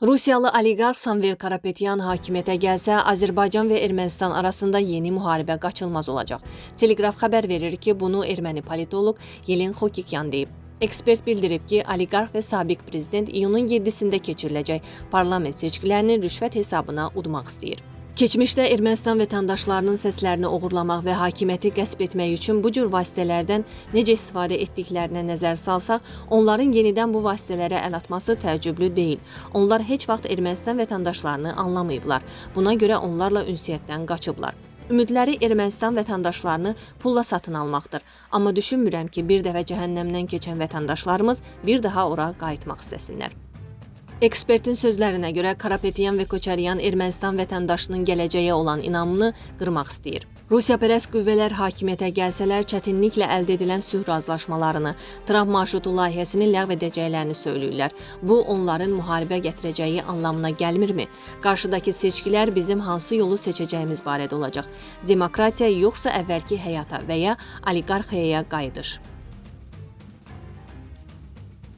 Rusiyalı oliqarx Samvel Karapetyan hakimiyyətə gəlsə, Azərbaycan və Ermənistan arasında yeni müharibə qaçılmaz olacaq. Telegraf xəbər verir ki, bunu erməni politoloq Yelen Xokikyan deyib. Ekspert bildirib ki, oliqarx və sabiq prezident iyunun 7-sində keçiriləcək parlament seçkilərini rüşvət hesabına udmaq istəyir. Keçmişdə Ermənistan vətəndaşlarının səslərini oğurlamaq və hakimiyyəti qəsb etmək üçün bu cür vasitələrdən necə istifadə etdiklərinə nəzər salsaq, onların yenidən bu vasitələrə əl atması təəccüblü deyil. Onlar heç vaxt Ermənistan vətəndaşlarını anlamayıblar. Buna görə onlarla ünsiyyətdən qaçıblar. Ümidləri Ermənistan vətəndaşlarını pulla satın almaqdır. Amma düşünmürəm ki, bir dəfə cəhənnəmdən keçən vətəndaşlarımız bir daha ora qayıtmaq istəsinlər. Ekspertin sözlərinə görə Karapetyan və Koçaryan Ermənistan vətəndaşının gələcəyə olan inamını qırmaq istəyir. Rusiyapərəst qüvvələr hakimiyyətə gəlsələr çətinliklə əldə edilən sülh razılaşmalarını, Tramp marşrutu layihəsini ləğv edəcəklərini söyləyirlər. Bu, onların müharibə gətirəcəyi anlamına gəlmirmi? Qarşıdakı seçkilər bizim hansı yolu seçəcəyimiz barədə olacaq. Demokratiya yoxsa əvvəlki həyata və ya oliqarxiyaya qayıdış.